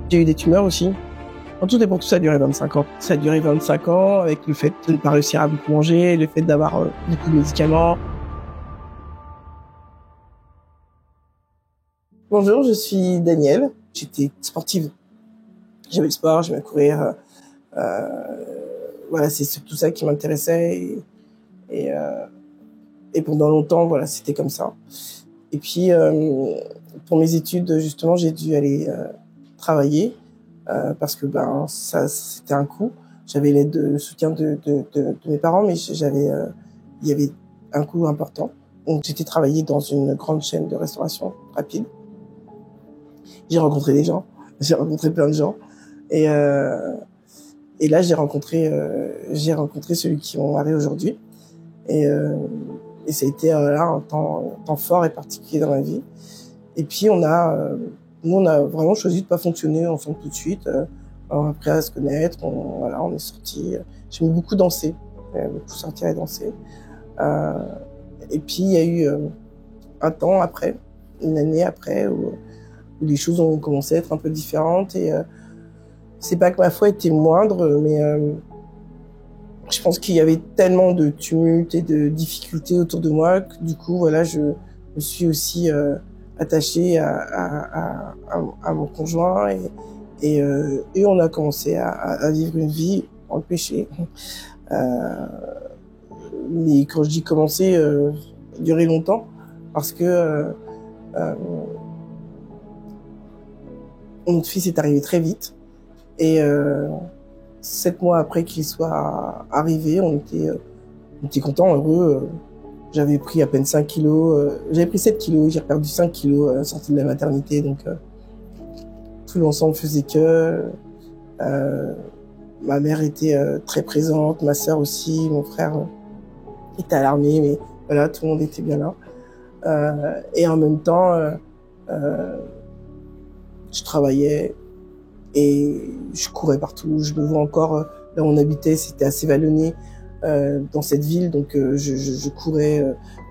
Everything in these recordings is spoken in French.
J'ai eu des tumeurs aussi. En tout et pour tout, ça a duré 25 ans. Ça a duré 25 ans avec le fait de ne pas réussir à beaucoup manger, le fait d'avoir beaucoup de médicaments. Bonjour, je suis Danielle. J'étais sportive. J'aimais le sport, j'aimais courir. Voilà, c'est surtout ça qui m'intéressait. Et pendant longtemps, voilà, c'était comme ça. Et puis, pour mes études, justement, j'ai dû aller travailler parce que ça, c'était un coût. J'avais l'aide, le soutien de mes parents, mais il y avait un coût important. Donc, j'étais travailler dans une grande chaîne de restauration rapide. J'ai rencontré des gens, j'ai rencontré plein de gens, et là j'ai rencontré celui qui m'a marié aujourd'hui, et ça a été là un temps fort et particulier dans ma vie. Et puis nous on a vraiment choisi de pas fonctionner ensemble tout de suite. On a appris à se connaître, on est sortis. J'aimais beaucoup danser, beaucoup sortir et danser. Et puis il y a eu un temps après, une année après, où les choses ont commencé à être un peu différentes. Et c'est pas que ma foi était moindre, mais je pense qu'il y avait tellement de tumulte et de difficultés autour de moi que du coup, voilà, je me suis aussi attachée à mon conjoint, et on a commencé à vivre une vie dans le péché. Mais quand je dis commencer, durer longtemps, parce que notre fils est arrivé très vite, et 7 mois après qu'il soit arrivé, on était contents, heureux. J'avais pris à peine 5 kilos, j'avais pris 7 kilos, j'ai perdu 5 kilos à la sortie de la maternité, donc tout l'ensemble faisait que ma mère était très présente, ma sœur aussi, mon frère était à l'armée, mais voilà, tout le monde était bien là. Et en même temps, je travaillais et je courais partout. Je me vois encore là où on habitait, c'était assez vallonné dans cette ville, donc je courais,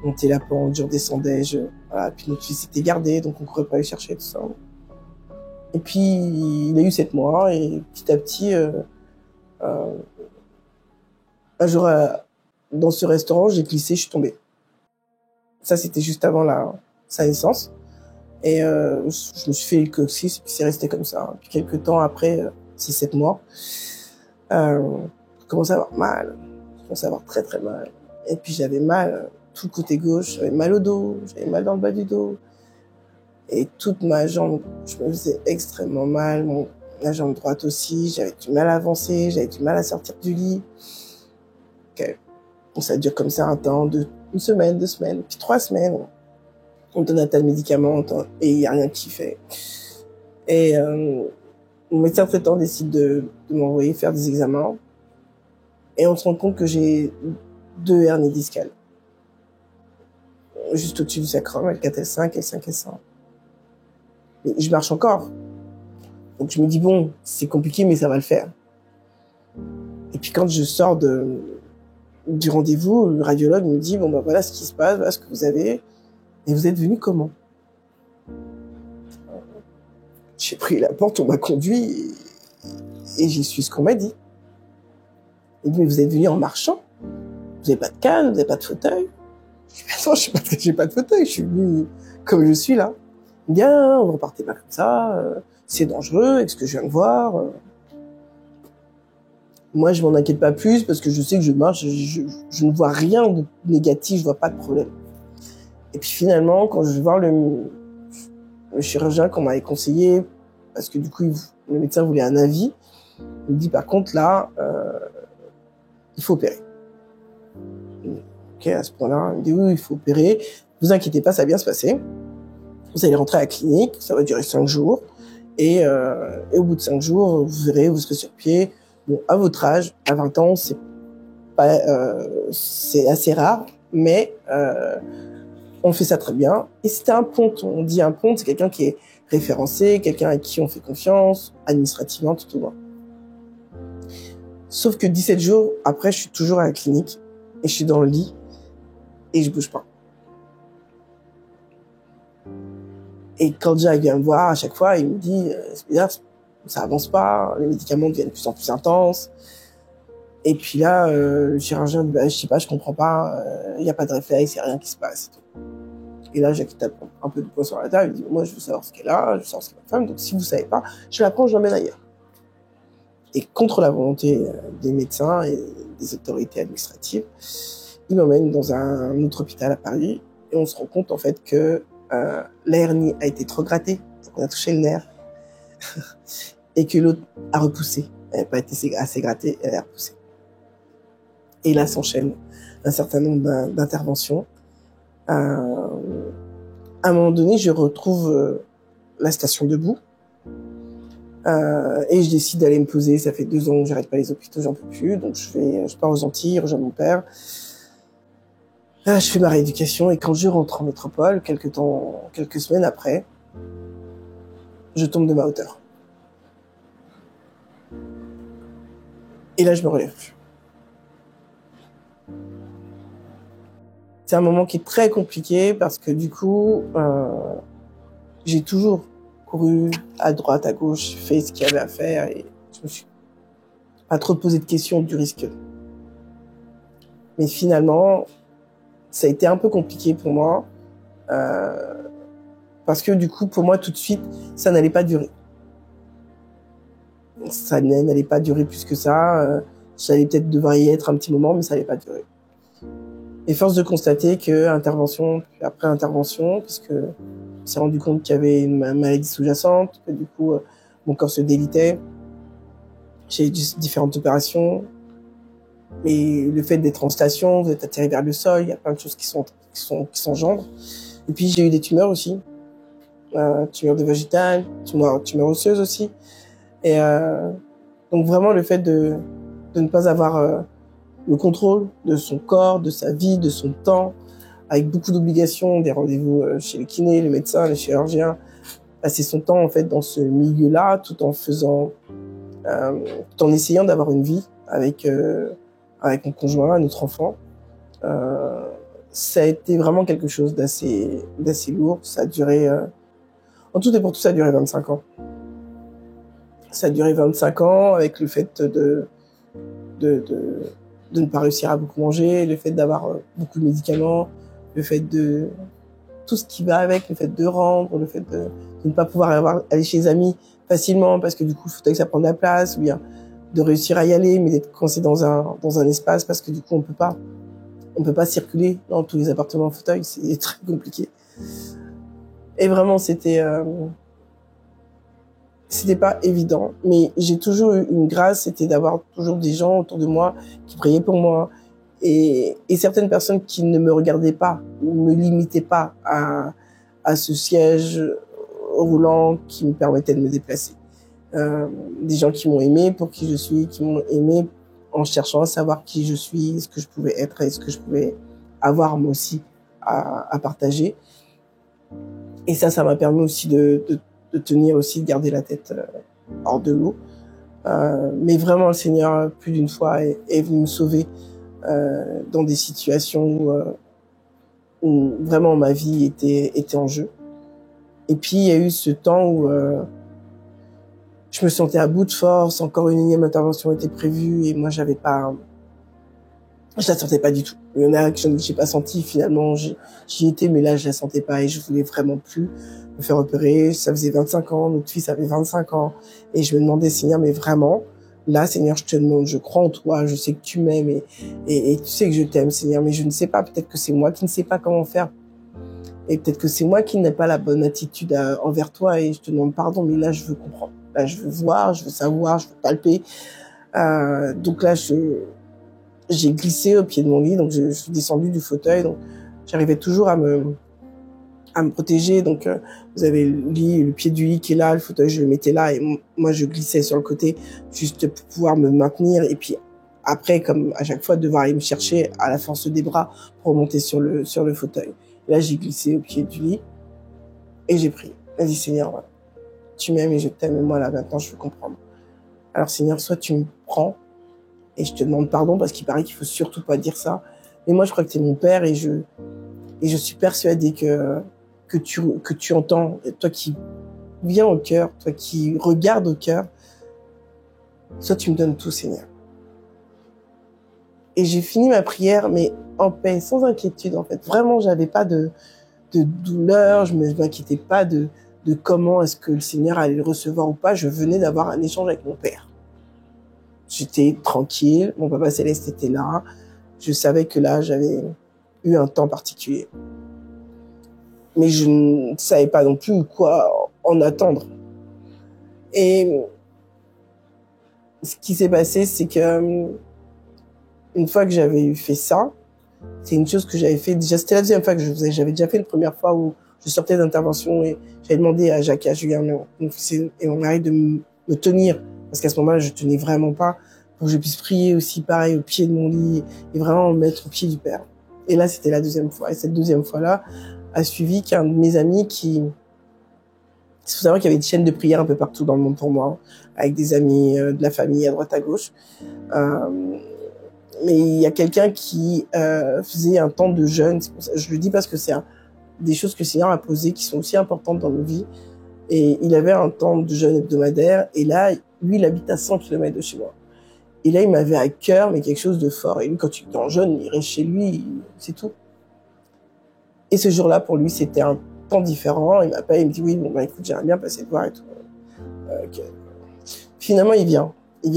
montais la pente, je redescendais. Voilà. Puis notre fils était gardé, donc on courait pas aller chercher tout ça. Et puis il a eu 7 mois, et petit à petit, un jour dans ce restaurant, j'ai glissé, je suis tombée. Ça, c'était juste avant sa naissance. Et je me suis fait le coccyx, et puis c'est resté comme ça. Puis quelques temps après, ces 7 mois, je commençais à avoir mal. Je commençais à avoir très très mal. Et puis j'avais mal tout le côté gauche, j'avais mal au dos, j'avais mal dans le bas du dos. Et toute ma jambe, je me faisais extrêmement mal. La jambe droite aussi, j'avais du mal à avancer, j'avais du mal à sortir du lit. Okay. Donc ça dure comme ça un temps, une semaine, 2 semaines, puis 3 semaines. On donne un tas de médicaments et il n'y a rien qui fait. Et mon médecin traitant décide de m'envoyer faire des examens. Et on se rend compte que j'ai 2 hernies discales. Juste au-dessus du sacrum, L4, L5, L5, L5. Mais je marche encore. Donc je me dis, bon, c'est compliqué, mais ça va le faire. Et puis quand je sors du rendez-vous, le radiologue me dit, bon, voilà ce qui se passe, voilà ce que vous avez. Et vous êtes venu comment? J'ai pris la porte, on m'a conduit, et j'ai su ce qu'on m'a dit. Il dit, mais vous êtes venu en marchant? Vous n'avez pas de canne, vous n'avez pas de fauteuil? Je dis, attends, j'ai pas de fauteuil, je suis venu comme je suis là. Il dit, ah, vous repartez pas comme ça, c'est dangereux, avec ce que je viens de voir. Moi, je m'en inquiète pas plus, parce que je sais que je marche, je ne vois rien de négatif, je vois pas de problème. Et puis finalement, quand je vais voir le chirurgien qu'on m'avait conseillé, parce que du coup, le médecin voulait un avis, il me dit, par contre, là, il faut opérer. Ok, à ce point-là, il me dit, oui, il faut opérer. Vous inquiétez pas, ça va bien se passer. Vous allez rentrer à la clinique, ça va durer 5 jours. Et au bout de 5 jours, vous verrez, vous serez sur pied. Bon, à votre âge, à 20 ans, c'est assez rare, mais on fait ça très bien. Et c'était un ponte. On dit un ponte, c'est quelqu'un qui est référencé, quelqu'un à qui on fait confiance, administrativement, tout au moins. Sauf que 17 jours après, je suis toujours à la clinique, et je suis dans le lit, et je bouge pas. Et quand Jack vient me voir, à chaque fois, il me dit, c'est bizarre, ça avance pas, les médicaments deviennent de plus en plus intenses. Et puis là, le chirurgien dit, je sais pas, je comprends pas, il y a pas de réflexe, il y a rien qui se passe. Et là, Jackie tape un peu de poing sur la table, il dit, moi, je veux savoir ce qu'elle a, je veux savoir ce qu'elle a ma femme, donc si vous savez pas, je la prends, je l'emmène ailleurs. Et contre la volonté des médecins et des autorités administratives, il m'emmène dans un autre hôpital à Paris, et on se rend compte, en fait, que la hernie a été trop grattée, donc on a touché le nerf, et que l'autre a repoussé. Elle n'a pas été assez grattée, elle a repoussé. Et là s'enchaîne un certain nombre d'interventions. À un moment donné, je retrouve la station debout et je décide d'aller me poser. Ça fait 2 ans que j'arrête pas les hôpitaux, j'en peux plus. Donc je pars aux Antilles, rejoins mon père. Je fais ma rééducation et quand je rentre en métropole, quelques semaines après, je tombe de ma hauteur. Et là, je me relève plus. C'est un moment qui est très compliqué parce que du coup, j'ai toujours couru à droite, à gauche, fait ce qu'il y avait à faire et je me suis pas trop posé de questions du risque. Mais finalement, ça a été un peu compliqué pour moi parce que du coup, pour moi, tout de suite, ça n'allait pas durer. Ça n'allait pas durer plus que ça. J'allais peut-être devoir y être un petit moment, mais ça n'allait pas durer. Et force de constater que intervention puis après intervention, puisque on s'est rendu compte qu'il y avait une maladie sous-jacente, que du coup mon corps se délitait. J'ai eu différentes opérations, mais le fait d'être en station, d'être atterri vers le sol, il y a plein de choses qui s'engendrent. Et puis j'ai eu des tumeurs aussi, tumeurs de vaginale, tumeurs osseuses aussi. Et donc vraiment le fait de ne pas avoir le contrôle de son corps, de sa vie, de son temps, avec beaucoup d'obligations, des rendez-vous chez les kinés, les médecins, les chirurgiens, passer son temps en fait dans ce milieu-là, tout en essayant d'avoir une vie avec mon conjoint, notre enfant. Ça a été vraiment quelque chose d'assez lourd. Ça a duré, en tout et pour tout, ça a duré 25 ans. Ça a duré 25 ans avec le fait de ne pas réussir à beaucoup manger, le fait d'avoir beaucoup de médicaments, le fait de tout ce qui va avec, le fait de rendre, le fait de ne pas pouvoir aller chez les amis facilement parce que du coup, il fauteuil ça prend de la place, ou bien de réussir à y aller, mais d'être coincé dans un espace parce que du coup, on peut pas circuler dans tous les appartements en fauteuil, c'est très compliqué. Et vraiment, c'était pas évident, mais j'ai toujours eu une grâce, c'était d'avoir toujours des gens autour de moi qui priaient pour moi et certaines personnes qui ne me regardaient pas ou me limitaient pas à ce siège roulant qui me permettait de me déplacer. Des gens qui m'ont aimé pour qui je suis, qui m'ont aimé en cherchant à savoir qui je suis, ce que je pouvais être et ce que je pouvais avoir moi aussi à partager. Et ça m'a permis aussi de tenir aussi, de garder la tête hors de l'eau. Mais vraiment, le Seigneur, plus d'une fois, est venu me sauver dans des situations où vraiment ma vie était en jeu. Et puis, il y a eu ce temps où je me sentais à bout de force, encore une énième intervention était prévue et moi, je la sentais pas du tout. Il y en a que je n'ai pas senti, finalement, j'y étais, mais là, je la sentais pas et je voulais vraiment plus me faire opérer. Ça faisait 25 ans, notre fils avait 25 ans et je me demandais, Seigneur, mais vraiment, là, Seigneur, je te demande, je crois en toi, je sais que tu m'aimes et tu sais que je t'aime, Seigneur, mais je ne sais pas, peut-être que c'est moi qui ne sais pas comment faire. Et peut-être que c'est moi qui n'ai pas la bonne attitude envers toi et je te demande pardon, mais là, je veux comprendre. Là, je veux voir, je veux savoir, je veux palper. Donc là, j'ai glissé au pied de mon lit, donc je suis descendue du fauteuil, donc j'arrivais toujours à me protéger. Donc vous avez le pied du lit qui est là, le fauteuil je le mettais là et moi je glissais sur le côté juste pour pouvoir me maintenir et puis après comme à chaque fois devoir aller me chercher à la force des bras pour monter sur le fauteuil. Et là j'ai glissé au pied du lit et j'ai prié. J'ai dit Seigneur, voilà, tu m'aimes et je t'aime et moi là maintenant je veux comprendre. Alors Seigneur, soit tu me prends et je te demande pardon parce qu'il paraît qu'il faut surtout pas dire ça. Mais moi, je crois que t'es mon père et je suis persuadée que tu entends, toi qui viens au cœur, toi qui regardes au cœur, soit tu me donnes tout, Seigneur. Et j'ai fini ma prière, mais en paix, sans inquiétude, en fait. Vraiment, j'avais pas de douleur, je m'inquiétais pas de comment est-ce que le Seigneur allait le recevoir ou pas. Je venais d'avoir un échange avec mon père. J'étais tranquille, mon papa céleste était là. Je savais que là, j'avais eu un temps particulier. Mais je ne savais pas non plus quoi en attendre. Et ce qui s'est passé, c'est que une fois que j'avais fait ça, c'est une chose que j'avais fait. Déjà, c'était la deuxième fois que je faisais. J'avais déjà fait la première fois où je sortais d'intervention et j'avais demandé à Jacques et à Julien, mon fils et mon mari, de me tenir. Parce qu'à ce moment-là, je tenais vraiment pas pour que je puisse prier aussi pareil au pied de mon lit et vraiment me mettre au pied du Père. Et là, c'était la deuxième fois. Et cette deuxième fois-là a suivi qu'un de mes amis il faut savoir qu'il y avait des chaînes de prière un peu partout dans le monde pour moi, avec des amis, de la famille à droite à gauche. Mais il y a quelqu'un qui faisait un temps de jeûne. C'est pour ça, je le dis parce que c'est des choses que le Seigneur a posées qui sont aussi importantes dans nos vies. Et il avait un temps de jeûne hebdomadaire. Et là, lui, il habite à 100 km de chez moi. Et là, il m'avait à cœur, mais quelque chose de fort. Et lui, quand il était en jeûne, il reste chez lui, c'est tout. Et ce jour-là, pour lui, c'était un temps différent. Il m'appelle, il me dit, oui, bon, bah, écoute, j'aimerais bien passer te voir et tout. Okay. Finalement, il vient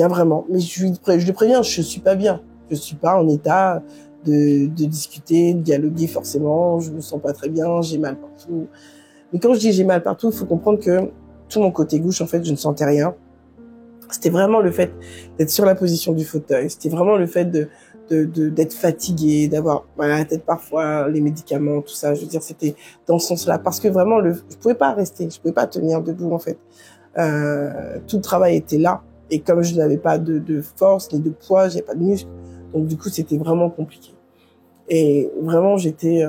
vraiment. Mais je le préviens, je suis pas bien. Je suis pas en état de discuter, de dialoguer forcément. Je me sens pas très bien, j'ai mal partout. Mais quand je dis j'ai mal partout, il faut comprendre que tout mon côté gauche, en fait, je ne sentais rien. C'était vraiment le fait d'être sur la position du fauteuil. C'était vraiment le fait d'être fatigué, d'avoir la tête parfois, les médicaments, tout ça. Je veux dire, c'était dans ce sens-là. Parce que vraiment, je pouvais pas rester, je pouvais pas tenir debout, en fait. Tout le travail était là. Et comme je n'avais pas de force, ni de poids, j'avais pas de muscles. Donc, du coup, c'était vraiment compliqué. Et vraiment, j'étais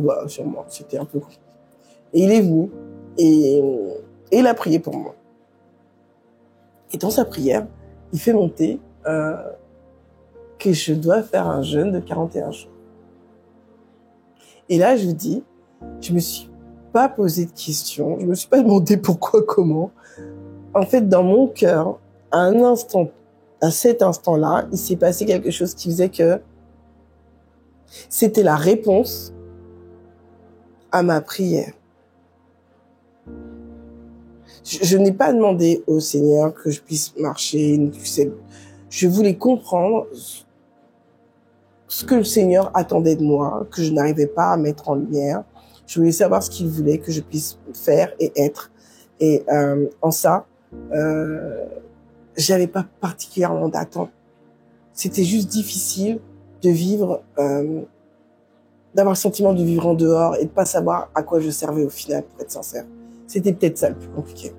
voilà, sur moi. C'était un peu compliqué. Et il est venu. Et il a prié pour moi. Et dans sa prière, il fait monter que je dois faire un jeûne de 41 jours. Et là, je vous dis, je me suis pas posé de questions, je me suis pas demandé pourquoi, comment. En fait, dans mon cœur, à cet instant-là, il s'est passé quelque chose qui faisait que c'était la réponse à ma prière. Je n'ai pas demandé au Seigneur que je puisse marcher. Je voulais comprendre ce que le Seigneur attendait de moi, que je n'arrivais pas à mettre en lumière. Je voulais savoir ce qu'il voulait que je puisse faire et être. Et en ça, j'avais pas particulièrement d'attente. C'était juste difficile de vivre, d'avoir le sentiment de vivre en dehors et de pas savoir à quoi je servais au final, pour être sincère. C'était peut-être ça le plus compliqué.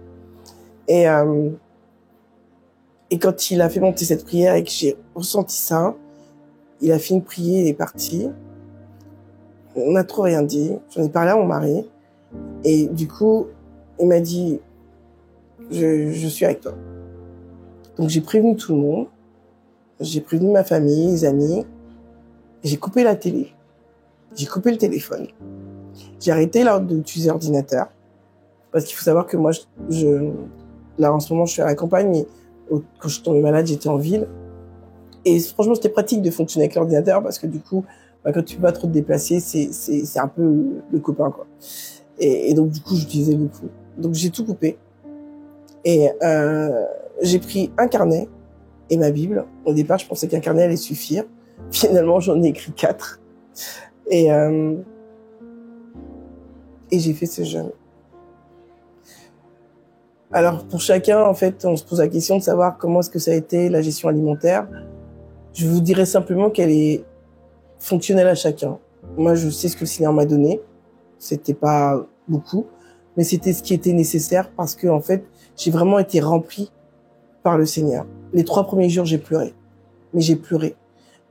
Et quand il a fait monter cette prière et que j'ai ressenti ça, il a fini de prier, il est parti. On n'a trop rien dit. J'en ai parlé à mon mari. Et du coup, il m'a dit, je suis avec toi. Donc j'ai prévenu tout le monde. J'ai prévenu ma famille, les amis. J'ai coupé la télé. J'ai coupé le téléphone. J'ai arrêté d'utiliser l'ordinateur. Parce qu'il faut savoir que moi, là, en ce moment, je suis à la campagne, mais quand je suis tombée malade, j'étais en ville. Et franchement, c'était pratique de fonctionner avec l'ordinateur parce que du coup, quand tu peux pas trop te déplacer, c'est un peu le copain, quoi. Et donc, du coup, j'utilisais beaucoup. Donc, j'ai tout coupé. Et j'ai pris un carnet et ma Bible. Au départ, je pensais qu'un carnet allait suffire. Finalement, j'en ai écrit 4. Et j'ai fait ce jeûne. Alors, pour chacun, en fait, on se pose la question de savoir comment est-ce que ça a été la gestion alimentaire. Je vous dirais simplement qu'elle est fonctionnelle à chacun. Moi, je sais ce que le Seigneur m'a donné. C'était pas beaucoup, mais c'était ce qui était nécessaire parce que, en fait, j'ai vraiment été remplie par le Seigneur. Les 3 premiers jours, j'ai pleuré. Mais j'ai pleuré.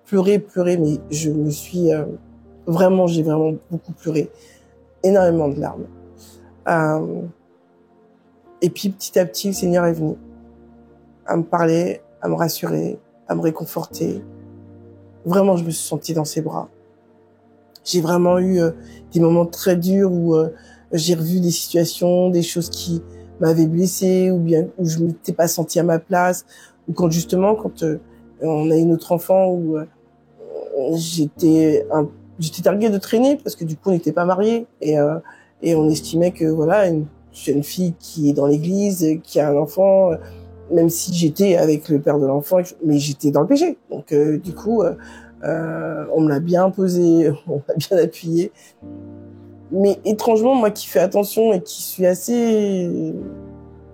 Pleuré, mais je me suis, j'ai vraiment beaucoup pleuré. Énormément de larmes. Et puis, petit à petit, le Seigneur est venu à me parler, à me rassurer, à me réconforter. Vraiment, je me suis sentie dans ses bras. J'ai vraiment eu des moments très durs où j'ai revu des situations, des choses qui m'avaient blessée, ou bien où je m'étais pas sentie à ma place, ou quand justement, quand on a eu notre enfant, où j'étais targuée de traîner parce que du coup on n'était pas mariés et on estimait que voilà, une jeune fille qui est dans l'église, qui a un enfant, même si j'étais avec le père de l'enfant, mais j'étais dans le péché. Donc du coup on me l'a bien imposé, on m'a bien appuyé. Mais étrangement, moi qui fais attention et qui suis assez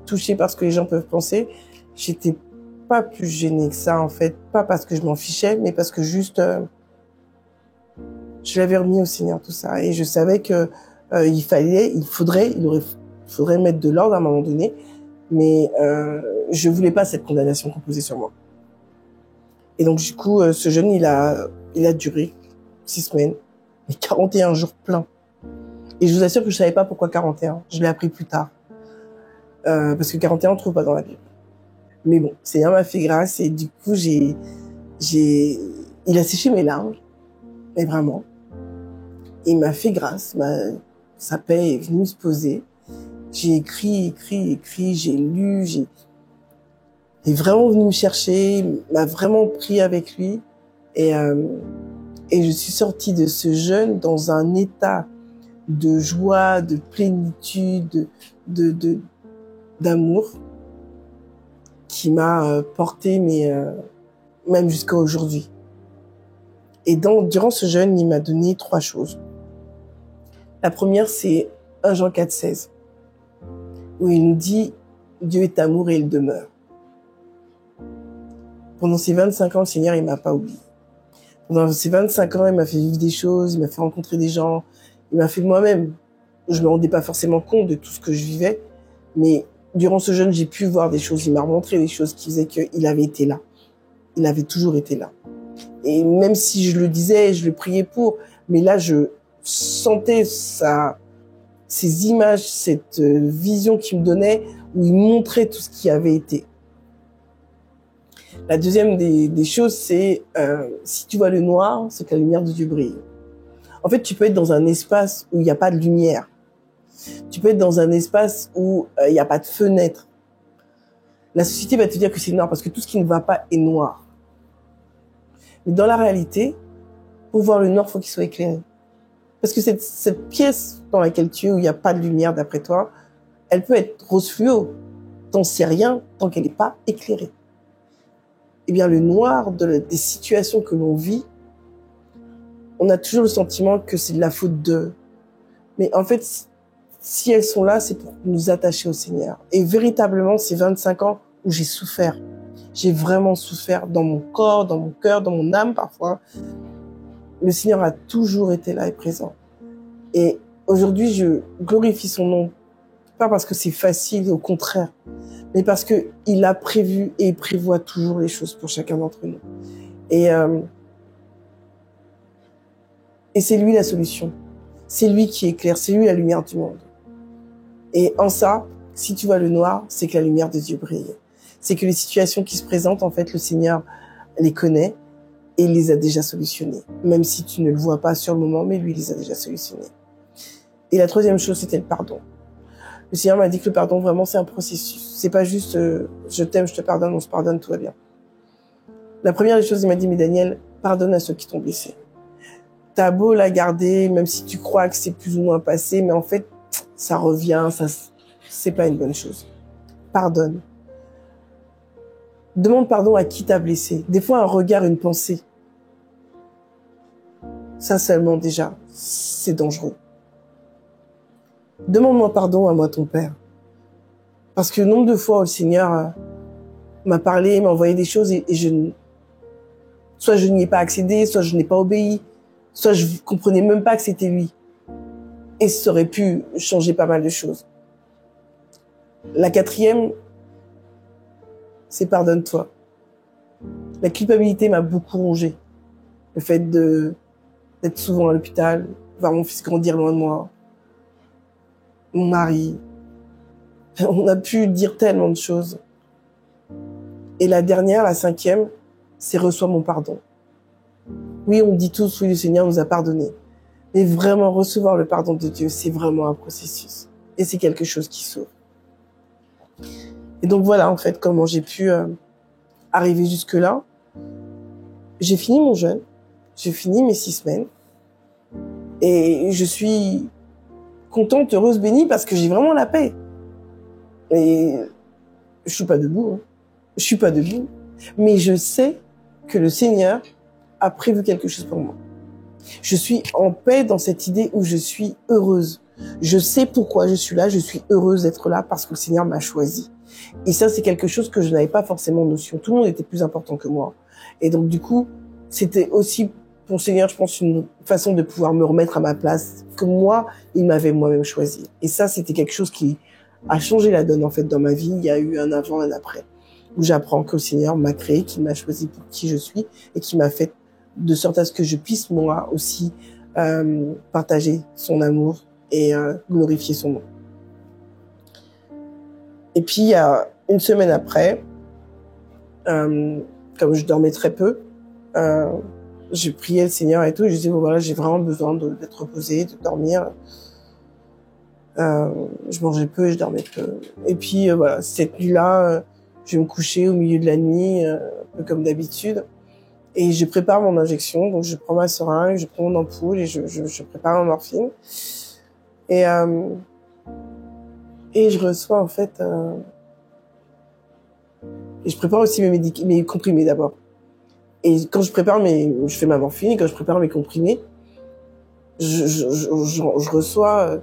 touchée par ce que les gens peuvent penser, j'étais pas plus gênée que ça en fait, pas parce que je m'en fichais, mais parce que juste je l'avais remis au Seigneur tout ça et je savais que il faudrait mettre de l'ordre à un moment donné, mais je voulais pas cette condamnation qu'on posait sur moi. Et donc du coup, ce jeûne il a duré 6 semaines, mais 41 jours pleins. Et je vous assure que je savais pas pourquoi 41. Je l'ai appris plus tard. Parce que 41, on trouve pas dans la Bible. Mais bon, Seigneur m'a fait grâce et du coup, il a séché mes larmes. Mais vraiment. Il m'a fait grâce. Sa paix est venue se poser. J'ai écrit, j'ai lu, il est vraiment venu me chercher, m'a vraiment pris avec lui. Et je suis sortie de ce jeûne dans un état de joie, de plénitude, d'amour qui m'a porté même jusqu'à aujourd'hui. Et durant ce jeûne, il m'a donné 3 choses. La première, c'est 1 Jean 4,16, où il nous dit Dieu est amour et il demeure. Pendant ces 25 ans, le Seigneur, il m'a pas oublié. Pendant ces 25 ans, il m'a fait vivre des choses, il m'a fait rencontrer des gens, il m'a fait moi-même. Je me rendais pas forcément compte de tout ce que je vivais, mais durant ce jeûne, j'ai pu voir des choses. Il m'a montré des choses qui faisaient qu'il avait été là. Il avait toujours été là. Et même si je le disais, je le priais pour, mais là, je sentais ces images, cette vision qu'il me donnait, où il montrait tout ce qui avait été. La deuxième des choses, c'est si tu vois le noir, c'est que la lumière de Dieu brille. En fait, tu peux être dans un espace où il n'y a pas de lumière. Tu peux être dans un espace où il n'y a pas de fenêtre. La société va te dire que c'est noir parce que tout ce qui ne va pas est noir. Mais dans la réalité, pour voir le noir, il faut qu'il soit éclairé. Parce que cette pièce dans laquelle tu es, où il n'y a pas de lumière d'après toi, elle peut être rose fluo. T'en sais rien tant qu'elle n'est pas éclairée. Eh bien, le noir des situations que l'on vit, on a toujours le sentiment que c'est de la faute d'eux. Mais en fait, si elles sont là, c'est pour nous attacher au Seigneur. Et véritablement, ces 25 ans où j'ai souffert. J'ai vraiment souffert dans mon corps, dans mon cœur, dans mon âme parfois. Le Seigneur a toujours été là et présent. Et aujourd'hui, je glorifie son nom. Pas parce que c'est facile, au contraire. Mais parce que il a prévu et il prévoit toujours les choses pour chacun d'entre nous. Et c'est lui la solution. C'est lui qui éclaire, c'est lui la lumière du monde. Et en ça, si tu vois le noir, c'est que la lumière de Dieu brille. C'est que les situations qui se présentent, en fait, le Seigneur les connaît et il les a déjà solutionnées. Même si tu ne le vois pas sur le moment, mais lui, il les a déjà solutionnées. Et la troisième chose, c'était le pardon. Le Seigneur m'a dit que le pardon, vraiment, c'est un processus. C'est pas juste je t'aime, je te pardonne, on se pardonne, tout va bien. La première des choses, il m'a dit, mais Daniel, pardonne à ceux qui t'ont blessé. T'as beau la garder, même si tu crois que c'est plus ou moins passé, mais en fait, ça revient, c'est pas une bonne chose. Pardonne. Demande pardon à qui t'a blessé. Des fois, un regard, une pensée. Ça seulement, déjà, c'est dangereux. Demande-moi pardon à moi, ton Père. Parce que nombre de fois, le Seigneur m'a parlé, m'a envoyé des choses et soit je n'y ai pas accédé, soit je n'ai pas obéi, soit je comprenais même pas que c'était lui. Et ça aurait pu changer pas mal de choses. La quatrième, c'est pardonne-toi. La culpabilité m'a beaucoup rongé. Le fait d'être souvent à l'hôpital, voir mon fils grandir loin de moi, mon mari. On a pu dire tellement de choses. Et la dernière, la cinquième, c'est reçois mon pardon. Oui, on dit tous, oui, le Seigneur nous a pardonné. Mais vraiment, recevoir le pardon de Dieu, c'est vraiment un processus. Et c'est quelque chose qui sauve. Et donc voilà, en fait, comment j'ai pu arriver jusque-là. J'ai fini mon jeûne. J'ai fini mes 6 semaines. Et je suis contente, heureuse, bénie, parce que j'ai vraiment la paix. Et je suis pas debout. Hein. Je suis pas debout. Mais je sais que le Seigneur a prévu quelque chose pour moi. Je suis en paix dans cette idée où je suis heureuse. Je sais pourquoi je suis là. Je suis heureuse d'être là parce que le Seigneur m'a choisi. Et ça, c'est quelque chose que je n'avais pas forcément notion. Tout le monde était plus important que moi. Et donc, du coup, c'était aussi pour le Seigneur, je pense, une façon de pouvoir me remettre à ma place, que moi, il m'avait moi-même choisi. Et ça, c'était quelque chose qui a changé la donne, en fait, dans ma vie. Il y a eu un avant et un après, où j'apprends que le Seigneur m'a créé, qu'il m'a choisi pour qui je suis, et qui m'a fait de sorte à ce que je puisse, moi aussi, partager son amour et glorifier son nom. Et puis, il y a une semaine après, comme je dormais très peu, j'ai prié le Seigneur et tout, et je disais, bon, voilà, j'ai vraiment besoin d'être reposée, de dormir. Je mangeais peu et je dormais peu. Et puis, voilà, cette nuit-là, je vais me coucher au milieu de la nuit, un peu comme d'habitude. Et je prépare mon injection, donc je prends ma seringue, je prends mon ampoule et je prépare ma morphine. Et je reçois, en fait, et je prépare aussi mes comprimés d'abord. Et quand je fais ma morphine, et quand je prépare mes comprimés, je reçois,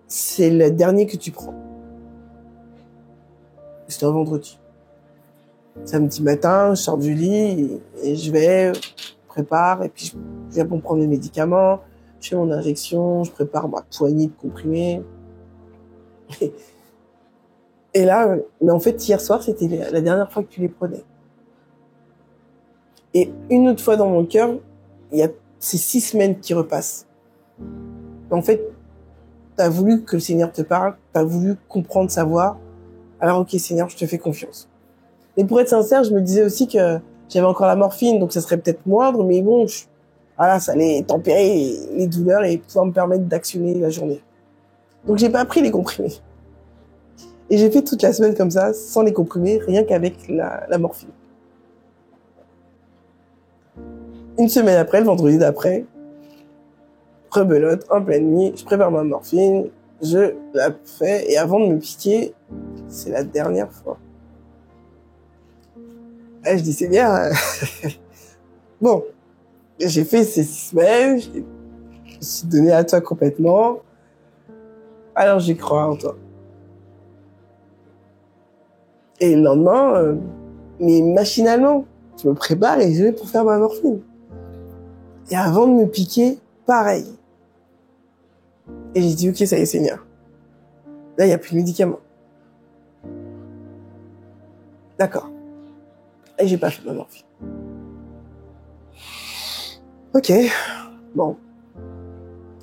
c'est le dernier que tu prends. C'était un vendredi. Samedi matin, je sors du lit et je vais, prépare, et puis je viens pour prendre mes médicaments, je fais mon injection, je prépare ma poignée de comprimés. Et là, mais en fait, hier soir, c'était la dernière fois que tu les prenais. Et une autre fois dans mon cœur, il y a ces 6 semaines qui repassent. En fait, t'as voulu que le Seigneur te parle, t'as voulu comprendre, savoir. Alors ok, Seigneur, je te fais confiance. Mais pour être sincère, je me disais aussi que j'avais encore la morphine, donc ça serait peut-être moindre, mais bon, voilà, ça allait tempérer les douleurs et pouvoir me permettre d'actionner la journée. Donc j'ai pas pris les comprimés. Et j'ai fait toute la semaine comme ça, sans les comprimés, rien qu'avec la morphine. Une semaine après, le vendredi d'après, rebelote, en pleine nuit, je prépare ma morphine, je la fais, et avant de me piquer, c'est la dernière fois. Et je dis, c'est bien. Bon, j'ai fait ces 6 semaines, je me suis donné à toi complètement, alors j'y crois en toi. Et le lendemain, mais machinalement, je me prépare et je vais pour faire ma morphine. Et avant de me piquer, pareil. Et j'ai dit, ok, ça y est, Seigneur. Là, il n'y a plus de médicaments. D'accord. Et j'ai pas fait ma morphine. Ok. Bon.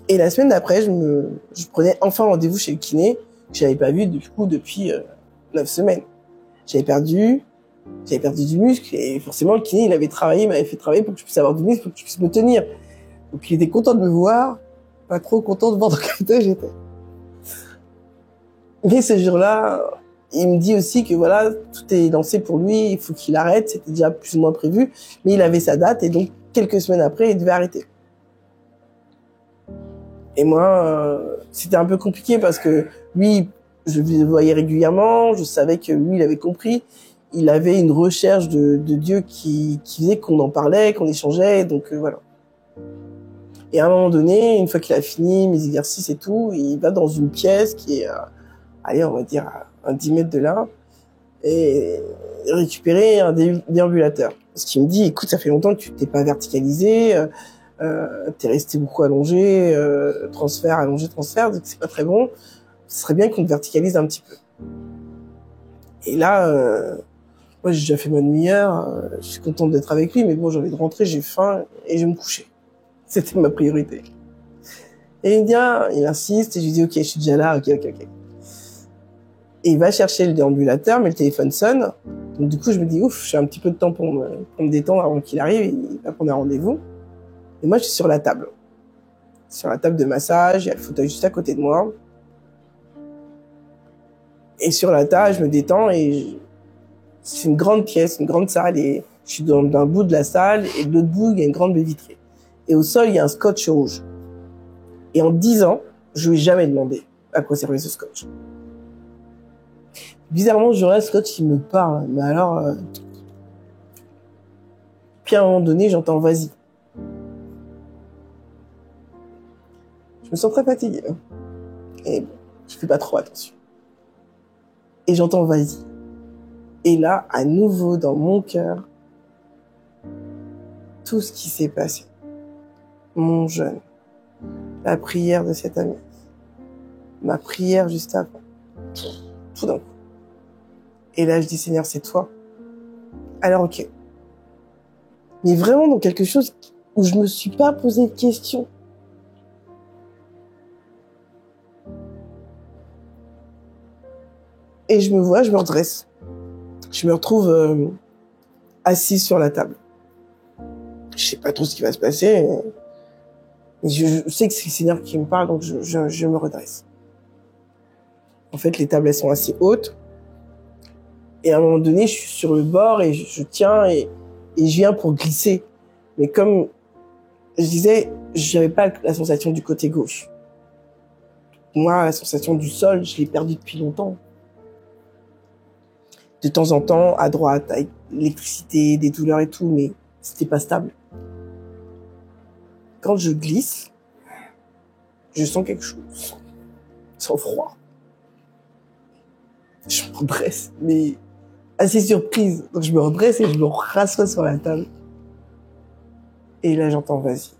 Et la semaine d'après, je prenais enfin rendez-vous chez le kiné, que j'avais pas vu, du coup, depuis 9 semaines. J'avais perdu du muscle, et forcément, le kiné, il m'avait fait travailler pour que je puisse avoir du muscle, pour que je puisse me tenir. Donc, il était content de me voir, pas trop content de voir dans quel état j'étais. Mais ce jour-là, il me dit aussi que voilà, tout est lancé pour lui, il faut qu'il arrête, c'était déjà plus ou moins prévu, mais il avait sa date, et donc, quelques semaines après, il devait arrêter. Et moi, c'était un peu compliqué parce que lui, je le voyais régulièrement, je savais que lui, il avait compris, il avait une recherche de Dieu qui faisait qu'on en parlait, qu'on échangeait, donc voilà. Et à un moment donné, une fois qu'il a fini mes exercices et tout, il va dans une pièce qui est, allez, on va dire, à 10 mètres de là, et récupérer un déambulateur. Parce qu'il me dit, écoute, ça fait longtemps que tu t'es pas verticalisé, t'es resté beaucoup allongé, transfert, donc c'est pas très bon. Ce serait bien qu'on te verticalise un petit peu. Et là, moi j'ai déjà fait ma demi-heure, je suis contente d'être avec lui, mais bon, j'ai envie de rentrer, j'ai faim, et je vais me coucher. C'était ma priorité. Et il me dit, il insiste, et je lui dis, ok, je suis déjà là, ok. Et il va chercher le déambulateur, mais le téléphone sonne. Donc du coup, je me dis, ouf, j'ai un petit peu de temps pour me détendre avant qu'il arrive, il va prendre un rendez-vous. Et moi, je suis sur la table. Sur la table de massage, il y a le fauteuil juste à côté de moi. Et sur la table, je me détends et c'est une grande pièce, une grande salle et je suis d'un bout de la salle et de l'autre bout, il y a une grande baie vitrée. Et au sol, il y a un scotch rouge. Et en 10 ans, je lui ai jamais demandé à quoi servait ce scotch. Bizarrement, je dirais, le scotch, il me parle. Mais alors, puis à un moment donné, j'entends vas-y. Je me sens très fatiguée. Hein. Et je fais pas trop attention. Et j'entends vas-y. Et là, à nouveau, dans mon cœur, tout ce qui s'est passé. Mon jeûne, la prière de cette amie, ma prière juste avant, tout d'un coup. Et là, je dis, Seigneur, c'est toi. Alors, ok. Mais vraiment dans quelque chose où je me suis pas posé de questions. Et je me vois, je me redresse. Je me retrouve assise sur la table. Je sais pas trop ce qui va se passer. Mais je sais que c'est le Seigneur qui me parle, donc je me redresse. En fait, les tables, elles sont assez hautes. Et à un moment donné, je suis sur le bord et je tiens et je viens pour glisser. Mais comme je disais, j'avais pas la sensation du côté gauche. Moi, la sensation du sol, je l'ai perdue depuis longtemps. De temps en temps, à droite, avec l'électricité, des douleurs et tout, mais c'était pas stable. Quand je glisse, je sens quelque chose. Sans froid. Je me redresse, mais assez surprise. Donc je me redresse et je me rassois sur la table. Et là, j'entends vas-y.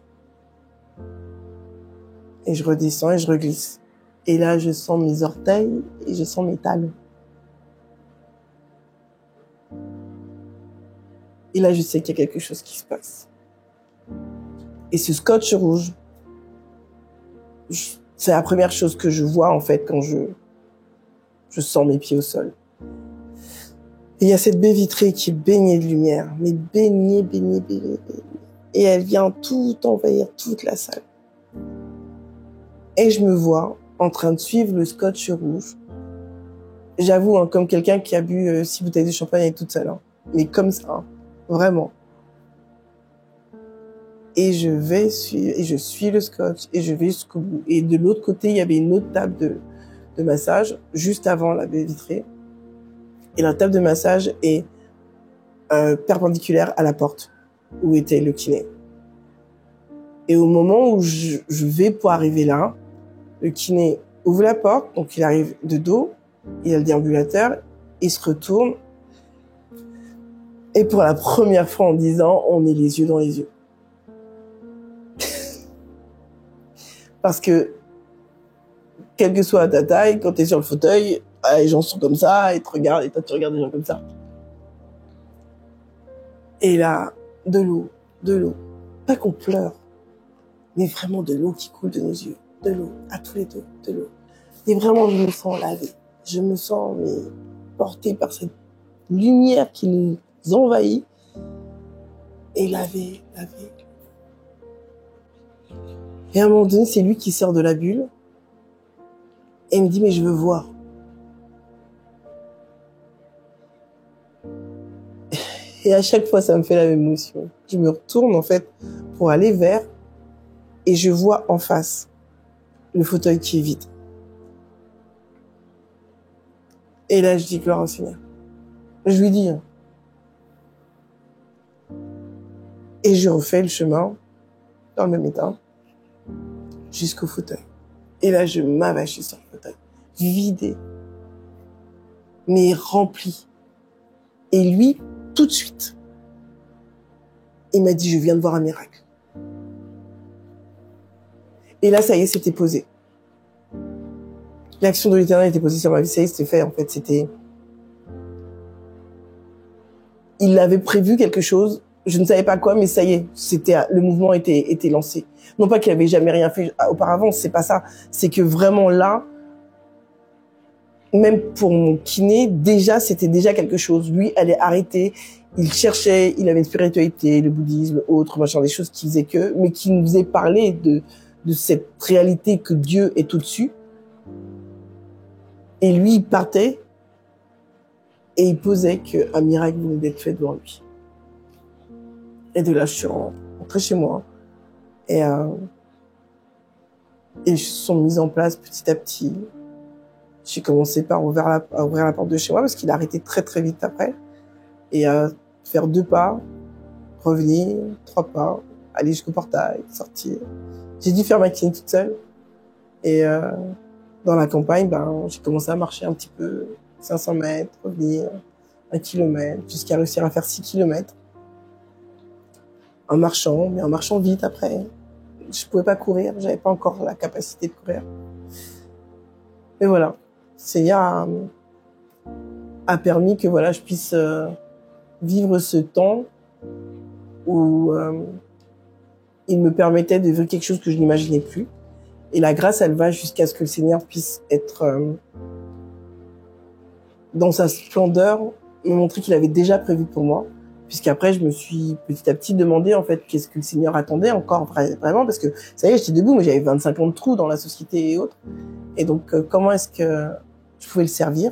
Et je redescends et je reglisse. Et là, je sens mes orteils et je sens mes talons. Et là, je sais qu'il y a quelque chose qui se passe. Et ce scotch rouge, c'est la première chose que je vois, en fait, quand je sens mes pieds au sol. Et il y a cette baie vitrée qui est baignée de lumière, mais baignée. Et elle vient tout envahir toute la salle. Et je me vois en train de suivre le scotch rouge. J'avoue, hein, comme quelqu'un qui a bu 6 bouteilles de champagne avec toute seule. Hein. Mais comme ça, hein, vraiment. Et je suis le scotch et je vais jusqu'au bout. Et de l'autre côté, il y avait une autre table de massage, juste avant la baie vitrée. Et la table de massage est perpendiculaire à la porte où était le kiné. Et au moment où je vais pour arriver là, le kiné ouvre la porte, donc il arrive de dos, il a le déambulateur, il se retourne, et pour la première fois en 10 ans, on est les yeux dans les yeux. Parce que, quelle que soit ta taille, quand t'es sur le fauteuil, les gens sont comme ça, ils te regardent, et toi tu regardes les gens comme ça. Et là, de l'eau, pas qu'on pleure, mais vraiment de l'eau qui coule de nos yeux, de l'eau, à tous les deux, de l'eau. Et vraiment, je me sens lavée, je me sens portée par cette lumière qui nous envahit, et lavée. Et à un moment donné, c'est lui qui sort de la bulle, et il me dit, mais je veux voir. Et à chaque fois, ça me fait la même émotion. Je me retourne, en fait, pour aller vers, et je vois en face le fauteuil qui est vide. Et là, je dis gloire au Seigneur. Je lui dis. Hein. Et je refais le chemin, dans le même état, jusqu'au fauteuil. Et là, je m'avachis sur le fauteuil, vidé, mais rempli. Et lui, tout de suite, il m'a dit, je viens de voir un miracle. Et là, ça y est, c'était posé. L'action de l'Éternel était posée sur ma vie, ça y est, c'était fait, en fait, c'était... Il avait prévu quelque chose, je ne savais pas quoi, mais ça y est, le mouvement était lancé. Non pas qu'il avait jamais rien fait auparavant, c'est pas ça. C'est que vraiment là, même pour mon kiné, déjà, c'était déjà quelque chose. Lui, elle est arrêtée. il cherchait, il avait une spiritualité, le bouddhisme, autre, machin, des choses qui faisaient que, mais qui nous faisaient parler de cette réalité que Dieu est au-dessus. Et lui, il partait et il posait qu'un miracle venait d'être fait devant lui. Et de là, je suis rentrée chez moi. Et ils se sont mis en place petit à petit. J'ai commencé par à ouvrir la porte de chez moi parce qu'il a arrêté très très vite après. Et à faire 2 pas, revenir, 3 pas, aller jusqu'au portail, sortir. J'ai dû faire ma clinique toute seule. Et dans la campagne, j'ai commencé à marcher un petit peu, 500 mètres, revenir, 1 kilomètre, jusqu'à réussir à faire 6 kilomètres. En marchant, mais en marchant vite après. Je pouvais pas courir, j'avais pas encore la capacité de courir. Mais voilà, le Seigneur a permis que voilà, je puisse vivre ce temps où il me permettait de vivre quelque chose que je n'imaginais plus. Et la grâce, elle va jusqu'à ce que le Seigneur puisse être dans sa splendeur, me montrer qu'il avait déjà prévu pour moi. Puisqu'après, je me suis petit à petit demandé, en fait, qu'est-ce que le Seigneur attendait encore vraiment, parce que, ça y est, j'étais debout, mais j'avais 25 ans de trous dans la société et autres. Et donc, comment est-ce que je pouvais le servir?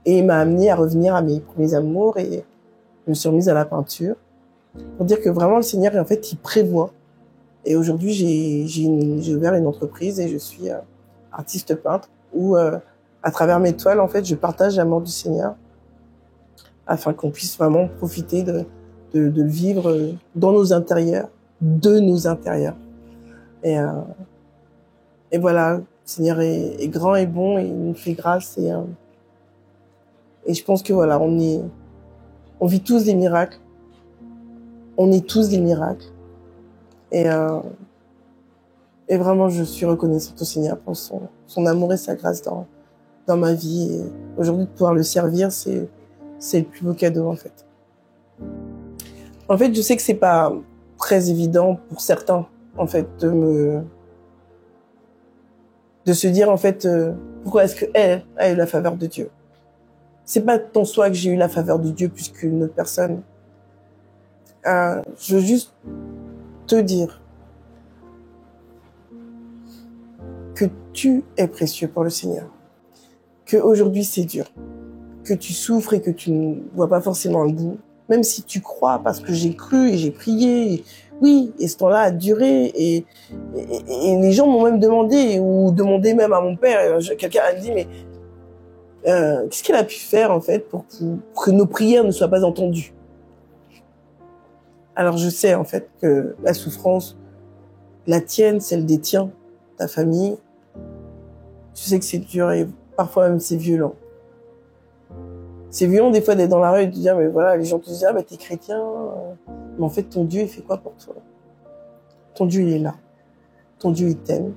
Et il m'a amené à revenir à mes premiers amours et je me suis remise à la peinture. Pour dire que vraiment, le Seigneur, en fait, il prévoit. Et aujourd'hui, j'ai ouvert une entreprise et je suis artiste peintre où, à travers mes toiles, en fait, je partage l'amour du Seigneur afin qu'on puisse vraiment profiter de le vivre dans nos intérieurs, de nos intérieurs. Et voilà, le Seigneur est grand et bon et il nous fait grâce et je pense que voilà, on vit tous des miracles. On est tous des miracles. Et vraiment, je suis reconnaissante au Seigneur pour son amour et sa grâce dans ma vie. Et aujourd'hui, de pouvoir le servir, c'est le plus beau cadeau, en fait. En fait, je sais que c'est pas très évident pour certains, en fait, de se dire, en fait, pourquoi est-ce qu'elle a eu la faveur de Dieu? C'est pas tant soi que j'ai eu la faveur de Dieu plus qu'une autre personne. Je veux juste te dire que tu es précieux pour le Seigneur. Que aujourd'hui c'est dur. Que tu souffres et que tu ne vois pas forcément le bout. Même si tu crois, parce que j'ai cru et j'ai prié. Et, oui, et ce temps-là a duré. Et les gens m'ont même demandé, ou demandé même à mon père, quelqu'un a dit, mais qu'est-ce qu'elle a pu faire en fait pour que nos prières ne soient pas entendues? Alors je sais en fait que la souffrance, la tienne, celle des tiens, ta famille, je sais que c'est dur et parfois même c'est violent. C'est violent des fois d'être dans la rue et de dire, mais voilà, les gens te disent, t'es chrétien, mais en fait ton Dieu il fait quoi pour toi? Ton Dieu il est là, ton Dieu il t'aime.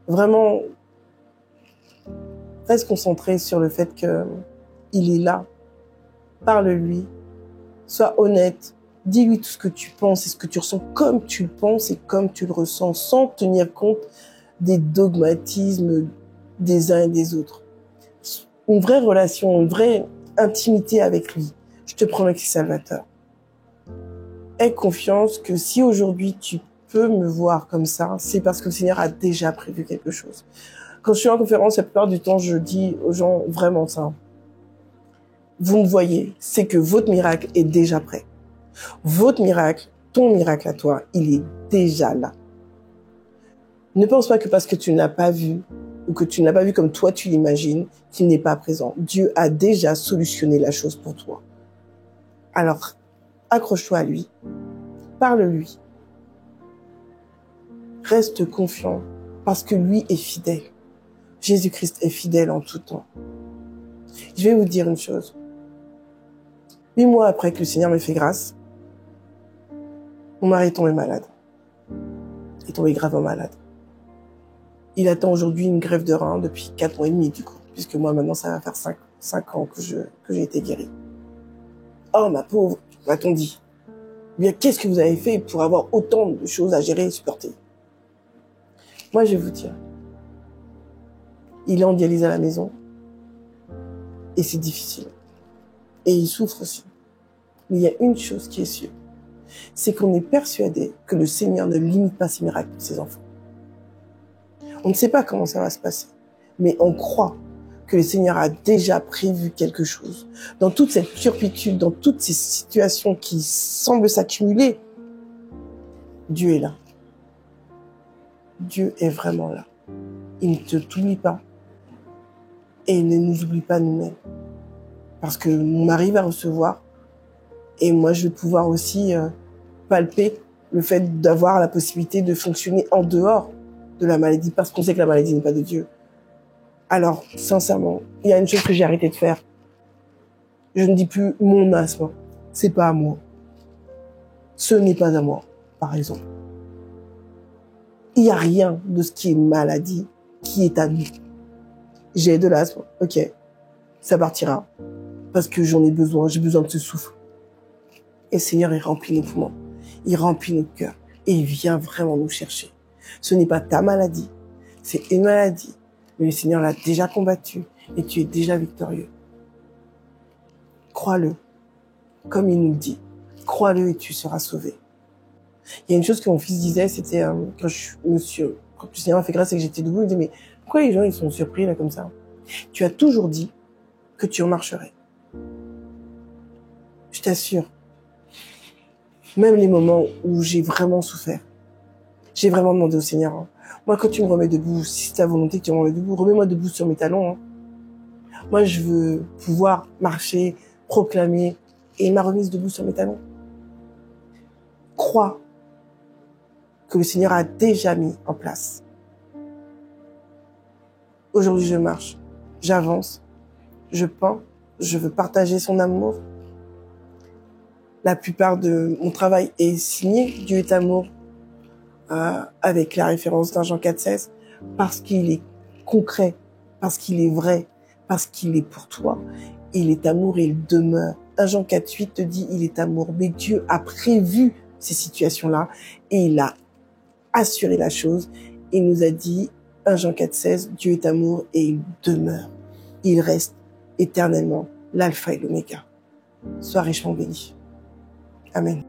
Vraiment, reste concentré sur le fait que il est là. Parle-lui, sois honnête, dis-lui tout ce que tu penses et ce que tu ressens comme tu le penses et comme tu le ressens, sans tenir compte des dogmatismes des uns et des autres. Une vraie relation, une vraie intimité avec lui. Je te promets que c'est salvateur. Aie confiance que si aujourd'hui tu peux me voir comme ça, c'est parce que le Seigneur a déjà prévu quelque chose. Quand je suis en conférence, la plupart du temps, je dis aux gens vraiment ça. Vous me voyez, c'est que votre miracle est déjà prêt. Votre miracle, ton miracle à toi, il est déjà là. Ne pense pas que parce que tu ne l'as pas vu, ou que tu ne l'as pas vu comme toi tu l'imagines, qu'il n'est pas présent. Dieu a déjà solutionné la chose pour toi. Alors, accroche-toi à lui, parle-lui, reste confiant, parce que lui est fidèle. Jésus-Christ est fidèle en tout temps. Je vais vous dire une chose. 8 mois après que le Seigneur m'ait fait grâce, mon mari est tombé malade. Il est tombé gravement malade. Il attend aujourd'hui une greffe de rein depuis 4 mois et demi, du coup, puisque moi, maintenant, ça va faire 5 ans que j'ai été guéri. Oh, ma pauvre, m'a-t-on dit. Bien, qu'est-ce que vous avez fait pour avoir autant de choses à gérer et supporter? Moi, je vais vous dire. Il est en dialyse à la maison. Et c'est difficile. Et il souffre aussi. Mais il y a une chose qui est sûre, c'est qu'on est persuadé que le Seigneur ne limite pas ses miracles pour ses enfants. On ne sait pas comment ça va se passer, mais on croit que le Seigneur a déjà prévu quelque chose. Dans toute cette turpitude, dans toutes ces situations qui semblent s'accumuler, Dieu est là. Dieu est vraiment là. Il ne t'oublie pas. Et il ne nous oublie pas nous-mêmes. Parce que mon mari va recevoir. Et moi, je vais pouvoir aussi palper le fait d'avoir la possibilité de fonctionner en dehors de la maladie. Parce qu'on sait que la maladie n'est pas de Dieu. Alors, sincèrement, il y a une chose que j'ai arrêté de faire. Je ne dis plus mon asthme. C'est pas à moi. Ce n'est pas à moi, par exemple. Il n'y a rien de ce qui est maladie qui est à nous. J'ai de l'asthme, ok, ça partira. Parce que j'en ai besoin, j'ai besoin de ce souffle. Et le Seigneur, il remplit nos poumons, il remplit notre cœur. Et il vient vraiment nous chercher. Ce n'est pas ta maladie, c'est une maladie. Mais le Seigneur l'a déjà combattu et tu es déjà victorieux. Crois-le, comme il nous le dit. Crois-le et tu seras sauvé. Il y a une chose que mon fils disait, c'était quand le Seigneur m'a fait grâce et que j'étais debout, il disait, mais pourquoi les gens ils sont surpris là comme ça? Tu as toujours dit que tu en marcherais. Je t'assure. Même les moments où j'ai vraiment souffert, j'ai vraiment demandé au Seigneur, hein, moi quand tu me remets debout, si c'est ta volonté que tu me remets debout, remets-moi debout sur mes talons. Hein. Moi je veux pouvoir marcher, proclamer, et il m'a remise debout sur mes talons. Crois que le Seigneur a déjà mis en place. Aujourd'hui, je marche, j'avance, je peins, je veux partager son amour. La plupart de mon travail est signé « Dieu est amour » avec la référence d'un Jean 4,16 parce qu'il est concret, parce qu'il est vrai, parce qu'il est pour toi. Il est amour et il demeure. 1 Jean 4,8 te dit « Il est amour ». Mais Dieu a prévu ces situations-là et il a assuré la chose. Il nous a dit 1 Jean 4,16, Dieu est amour et il demeure. Il reste éternellement l'alpha et l'oméga. Sois richement béni. Amen.